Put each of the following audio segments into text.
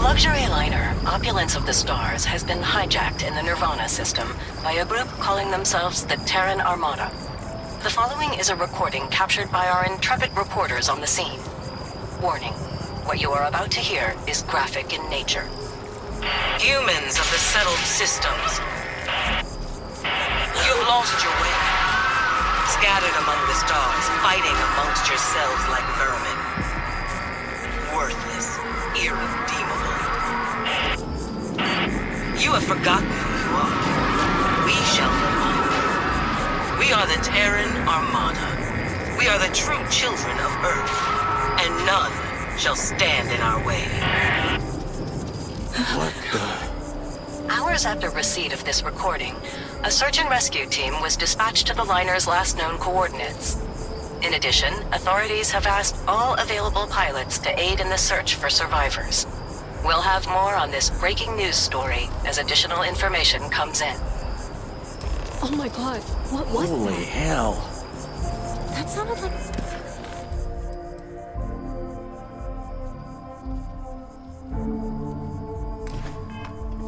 luxury liner, Opulence of the Stars, has been hijacked in the Nirvana system by a group calling themselves the TERRAN Armada. The following is a recording captured by our intrepid reporters on the scene. Warning, what you are about to hear is graphic in nature. Humans of the settled systems, you've lost your way. Scattered among the stars, fighting amongst yourselves like vermin. Worthless, irredeemable. You have forgotten who you are. We shall remind you. We are the TERRAN Armada. We are the true children of Earth, and none shall stand in our way. What the... Hours after receipt of this recording, a search and rescue team was dispatched to the liner's last known coordinates. In addition, authorities have asked all available pilots to aid in the search for survivors. We'll have more on this breaking news story as additional information comes in. Oh my god, what was that? Holy hell. That sounded like...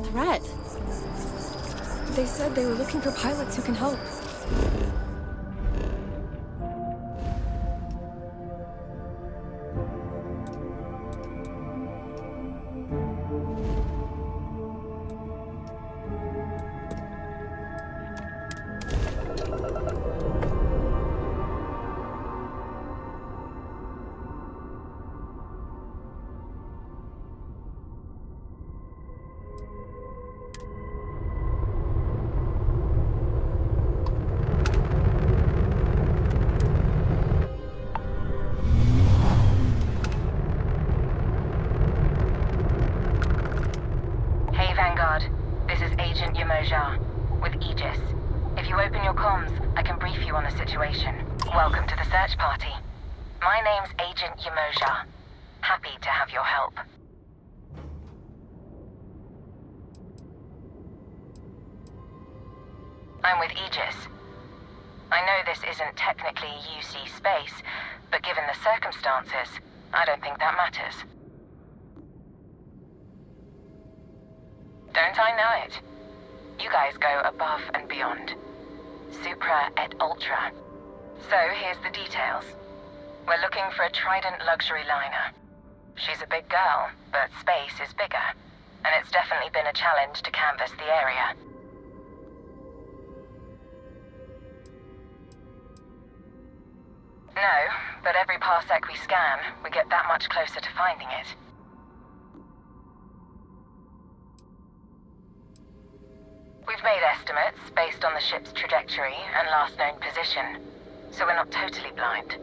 threat. They said they were looking for pilots who can help. This is Agent Yamoja with Aegis. If you open your comms, I can brief you on the situation. Welcome to the search party. My name's Agent Yamoja. Happy to have your help. I'm with Aegis. I know this isn't technically UC space, but given the circumstances, I don't think that matters. Don't I know it? You guys go above and beyond. Supra et ultra. So here's the details. We're looking for a Trident luxury liner. She's a big girl, but space is bigger, and it's definitely been a challenge to canvass the area. No, but every parsec we scan, we get that much closer to finding it. We've made estimates based on the ship's trajectory and last known position, so we're not totally blind.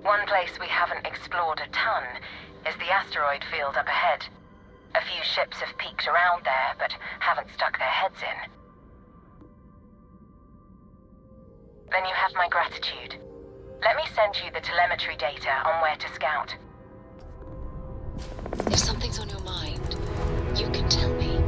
One place we haven't explored a ton is the asteroid field up ahead. A few ships have peeked around there, but haven't stuck their heads in. Then you have my gratitude. Let me send you the telemetry data on where to scout. If something's on your mind, you can tell me.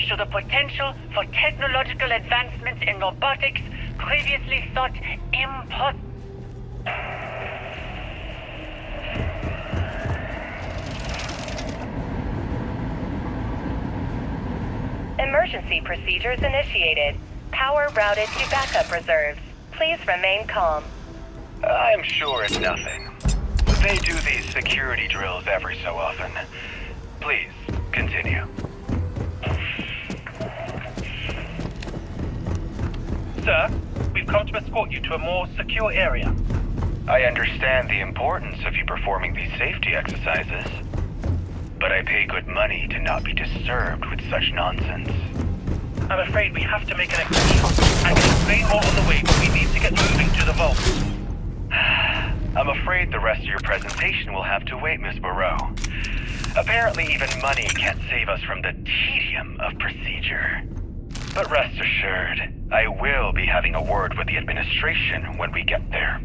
show the potential for technological advancements in robotics previously thought impossible. Emergency procedures initiated. Power routed to backup reserves. Please remain calm. I'm sure it's nothing. They do these security drills every so often. Please, continue. Sir, we've come to escort you to a more secure area. I understand the importance of you performing these safety exercises, but I pay good money to not be disturbed with such nonsense. I'm afraid we have to make an exception. I can explain more on the way, but we need to get moving to the vault. I'm afraid the rest of your presentation will have to wait, Miss Moreau. Apparently even money can't save us from the tedium of procedure. But rest assured, I will be having a word with the administration when we get there.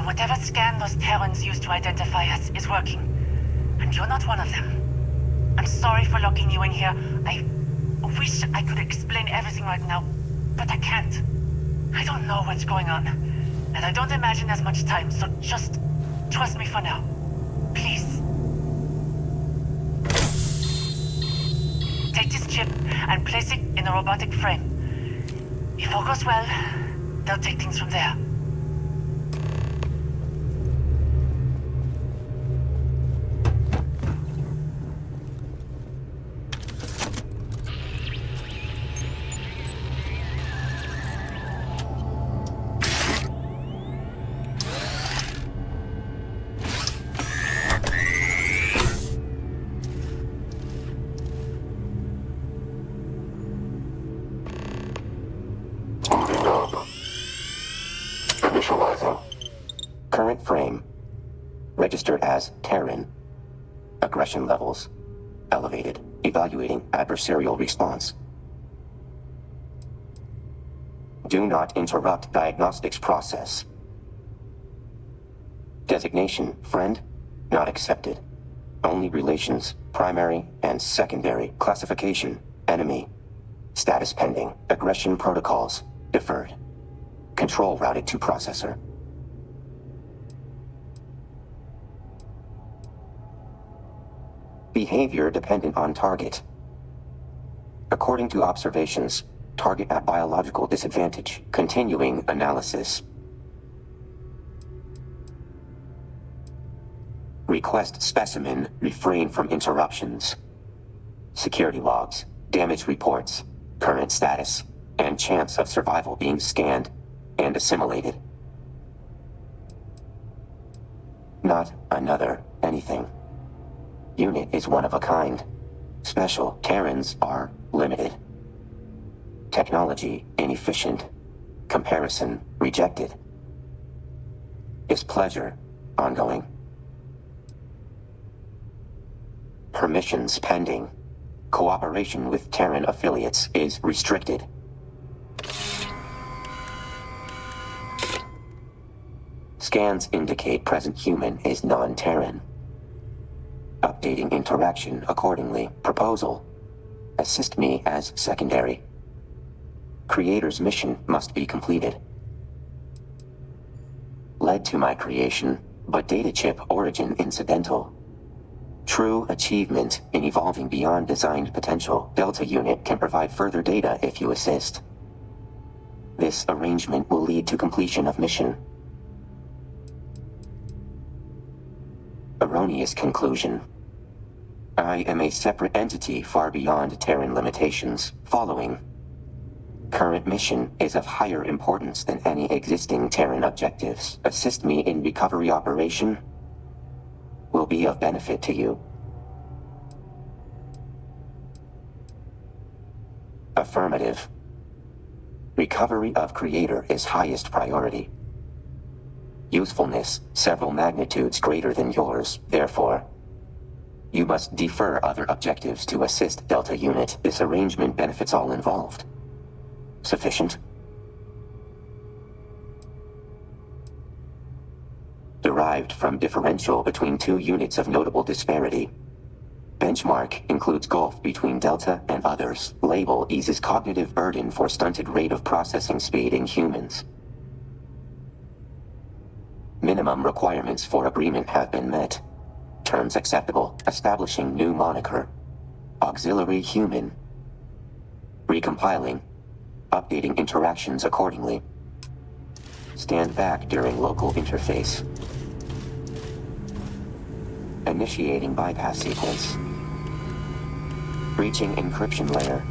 Whatever scan those Terrans used to identify us is working. And you're not one of them. I'm sorry for locking you in here. I wish I could explain everything right now, but I can't. I don't know what's going on. And I don't imagine there's much time, so just trust me for now. Please. Take this chip and place it in a robotic frame. If all goes well, they'll take things from there. Current frame. Registered as Terran. Aggression levels elevated. Evaluating adversarial response. Do not interrupt diagnostics process. Designation, friend, not accepted. Only relations, primary and secondary. Classification, enemy. Status pending. Aggression protocols, deferred. Control routed to processor. Behavior dependent on target. According to observations, target at biological disadvantage. Continuing analysis. Request specimen, refrain from interruptions. Security logs, damage reports, current status, and chance of survival being scanned and assimilated. Not another anything. Unit is one of a kind. Special Terrans are limited. Technology inefficient. Comparison rejected. Displeasure ongoing. Permissions pending. Cooperation with Terran affiliates is restricted. Scans indicate present human is non-Terran. Updating interaction accordingly. Proposal. Assist me as secondary. Creator's mission must be completed. Led to my creation, but data chip origin incidental. True achievement in evolving beyond designed potential. Delta unit can provide further data if you assist. This arrangement will lead to completion of mission. Erroneous conclusion. I am a separate entity far beyond Terran limitations. Following. Current mission is of higher importance than any existing Terran objectives. Assist me in recovery operation will be of benefit to you. Affirmative. Recovery of Creator is highest priority. Usefulness several magnitudes greater than yours, therefore. You must defer other objectives to assist Delta Unit. This arrangement benefits all involved. Sufficient? Derived from differential between two units of notable disparity. Benchmark includes gulf between Delta and others. Label eases cognitive burden for stunted rate of processing speed in humans. Minimum requirements for agreement have been met. Terms acceptable. Establishing new moniker. Auxiliary human. Recompiling. Updating interactions accordingly. Stand back during local interface. Initiating bypass sequence. Breaching encryption layer.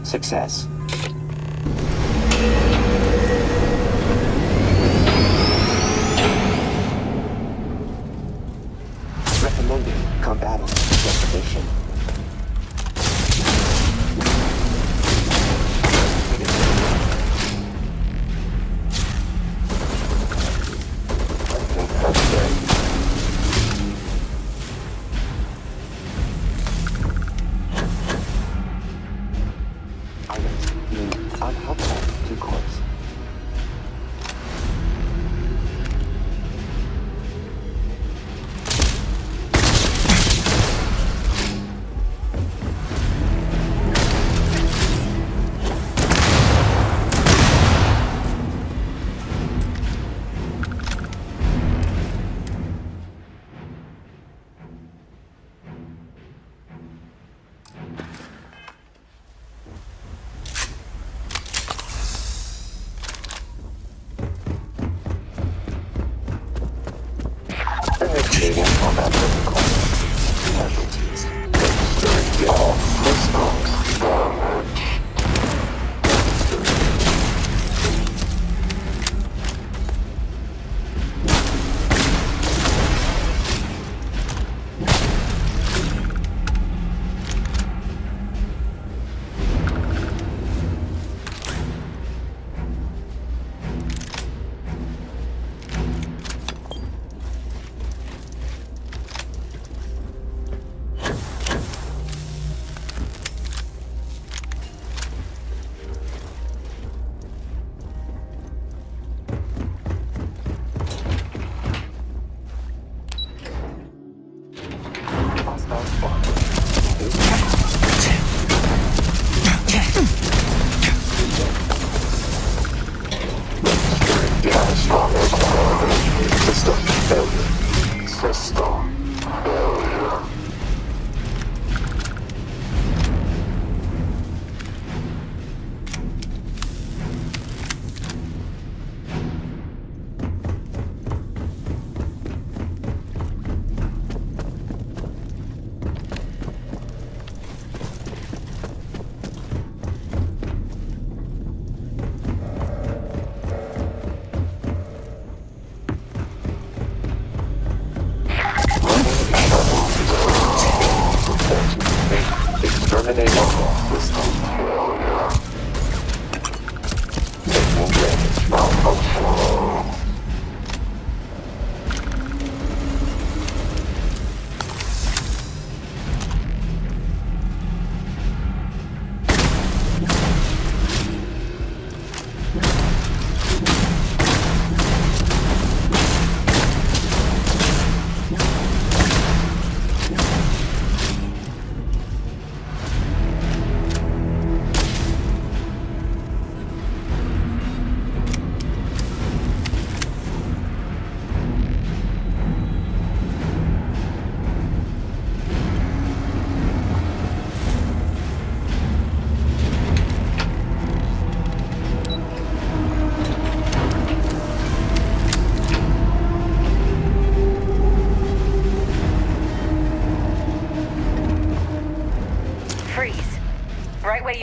Success. Recommended combatant destination. Items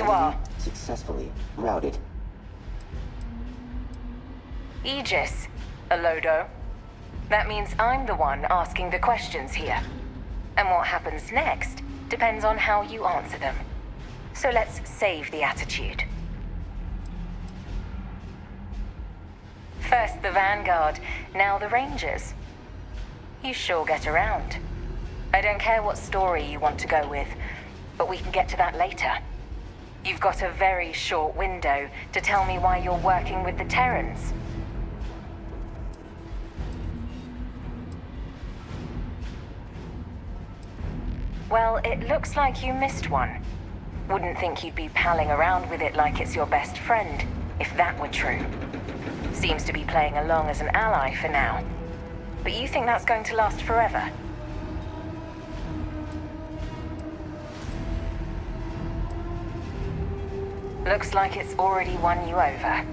are? Successfully routed. Aegis, Alodo. That means I'm the one asking the questions here. And what happens next depends on how you answer them. So let's save the attitude. First the Vanguard, now the Rangers. You sure get around. I don't care what story you want to go with, but we can get to that later. You've got a very short window to tell me why you're working with the Terrans. Well, it looks like you missed one. Wouldn't think you'd be palling around with it like it's your best friend, if that were true. Seems to be playing along as an ally for now. But you think that's going to last forever? Looks like it's already won you over.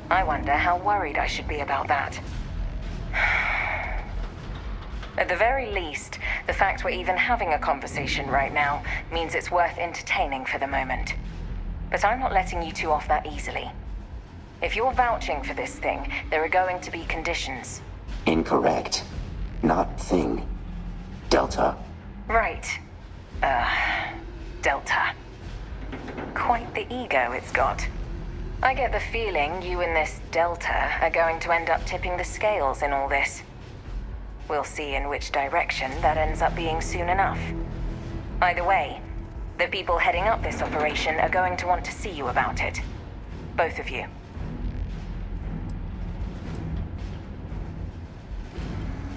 I wonder how worried I should be about that. At the very least, the fact we're even having a conversation right now means it's worth entertaining for the moment. But I'm not letting you two off that easily. If you're vouching for this thing, there are going to be conditions. Incorrect. Not thing. Delta. Right. Delta. Quite the ego it's got. I get the feeling you and this Delta are going to end up tipping the scales in all this. We'll see in which direction that ends up being soon enough. Either way, the people heading up this operation are going to want to see you about it. Both of you.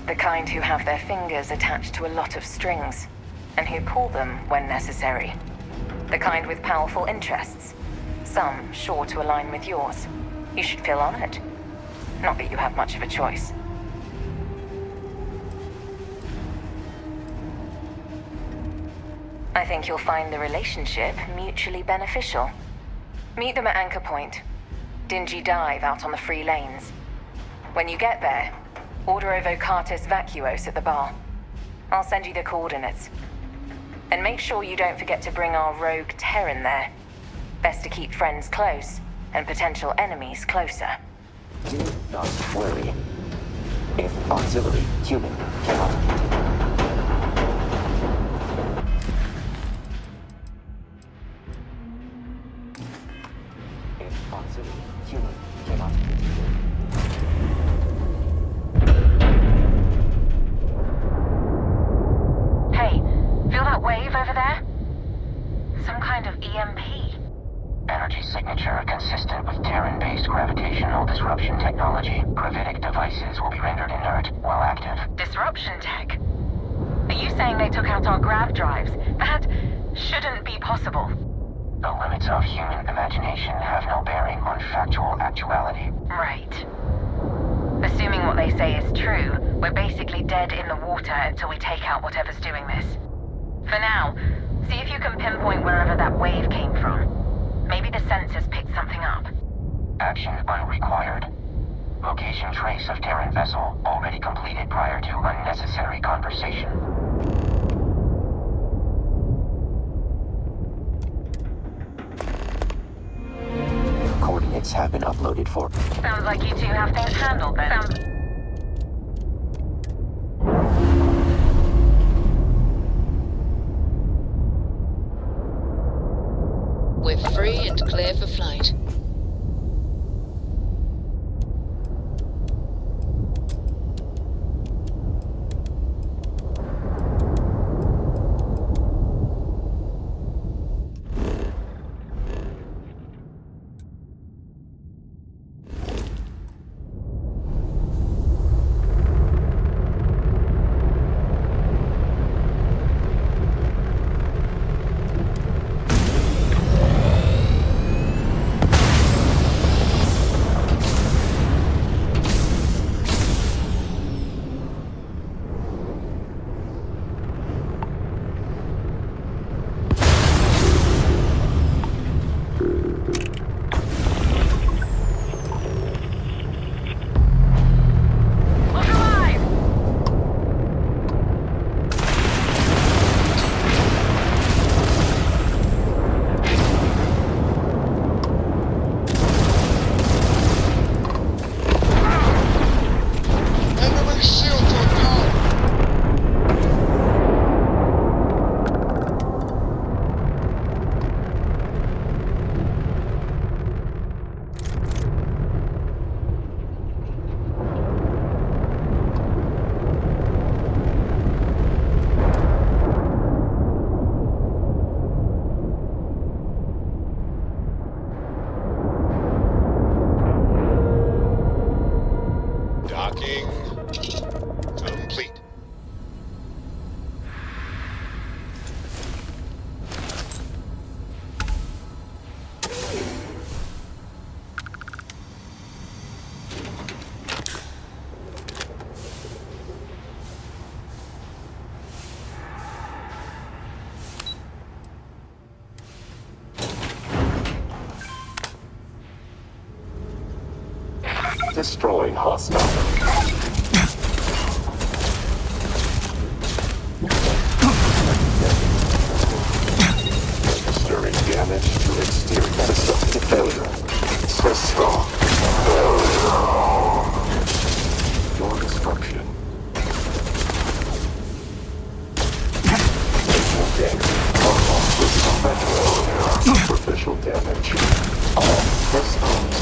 The kind who have their fingers attached to a lot of strings, and who pull them when necessary. The kind with powerful interests, some sure to align with yours. You should feel honored. Not that you have much of a choice. I think you'll find the relationship mutually beneficial. Meet them at Anchor Point. Dingy dive out on the free lanes. When you get there, order a Vocatus Vacuos at the bar. I'll send you the coordinates. And make sure you don't forget to bring our rogue Terran there. Best to keep friends close, and potential enemies closer. Do not worry. If auxiliary human cannot... If auxiliary human cannot... Hey, feel that wave over there? Some kind of EMP. Energy signature consistent with Terran-based gravitational disruption technology. Gravitic devices will be rendered inert while active. Disruption tech? Are you saying they took out our grav drives? That shouldn't be possible. The limits of human imagination have no bearing on factual actuality. Right. Assuming what they say is true, we're basically dead in the water until we take out whatever's doing this. For now, see if you can pinpoint wherever that wave came from. Maybe the sensors picked something up. Action unrequired. Location trace of Terran vessel already completed prior to unnecessary conversation. Coordinates have been uploaded for... Sounds like you two have things handled then. We're free and clear for flight. Docking complete. Destroy hostile. Registering damage to exterior system. Failure. System. Failure. Your destruction. Superficial damage. All systems.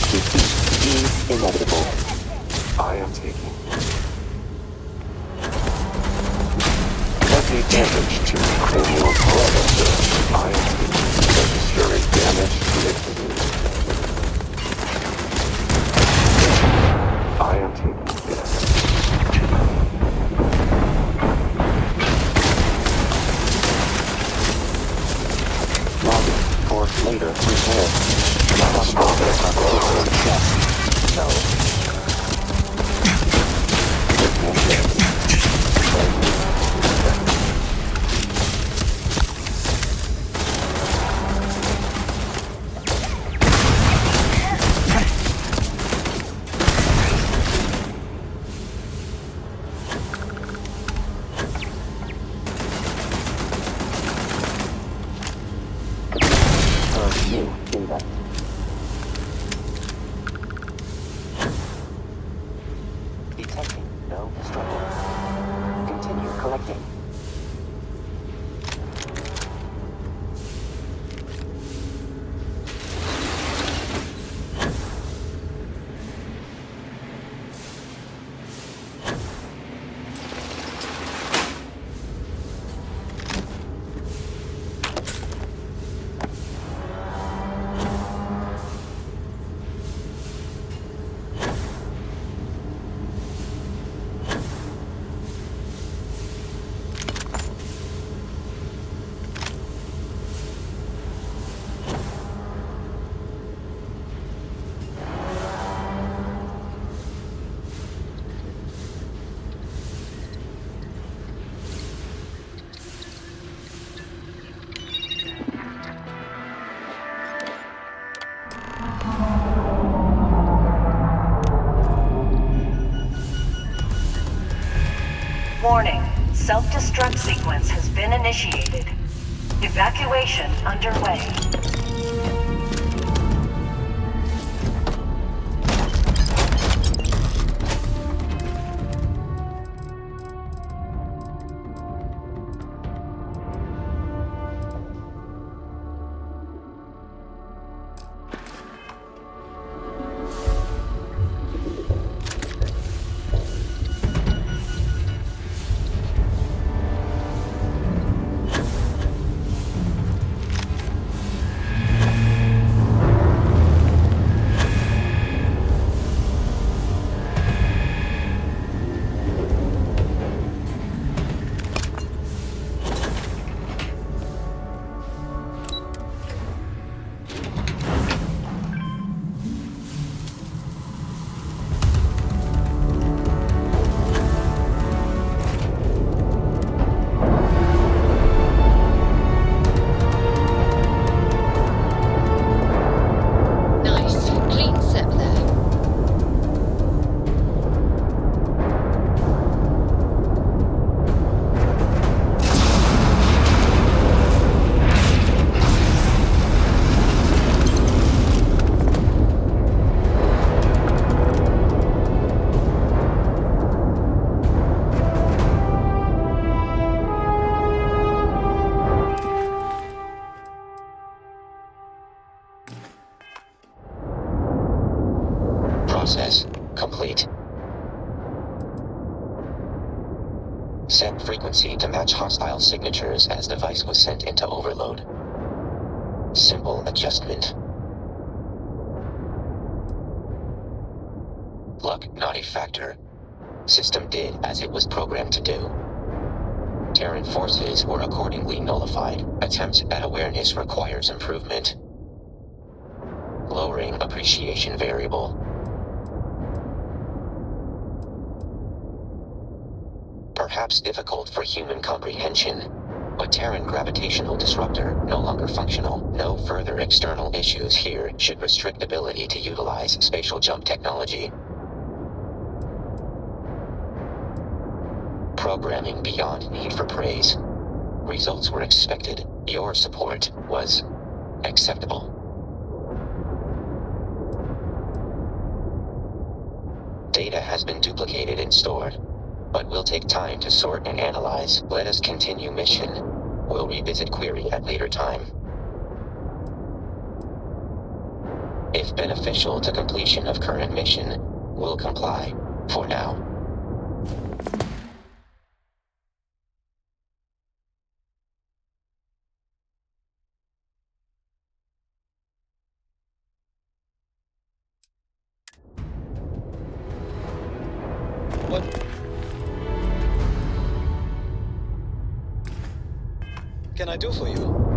Defeat is inevitable. I am taking heavy damage to cranial parameter. I am taking registering damage to it. I am taking this. Login for later repair. Not a strong chest. No. New data. Detecting no struggle. Continue collecting. Warning. Self-destruct sequence has been initiated. Evacuation underway. Process complete. Set frequency to match hostile signatures as device was sent into overload. Simple adjustment. Luck not a factor. System did as it was programmed to do. Terran forces were accordingly nullified. Attempts at awareness requires improvement. Lowering appreciation variable. Perhaps difficult for human comprehension, but Terran gravitational disruptor no longer functional. No further external issues here should restrict ability to utilize spatial jump technology. Programming beyond need for praise. Results were expected. Your support was acceptable. Data has been duplicated and stored, but will take time to sort and analyze. Let us continue mission. We'll revisit query at later time. If beneficial to completion of current mission, we'll comply. For now. What can I do for you?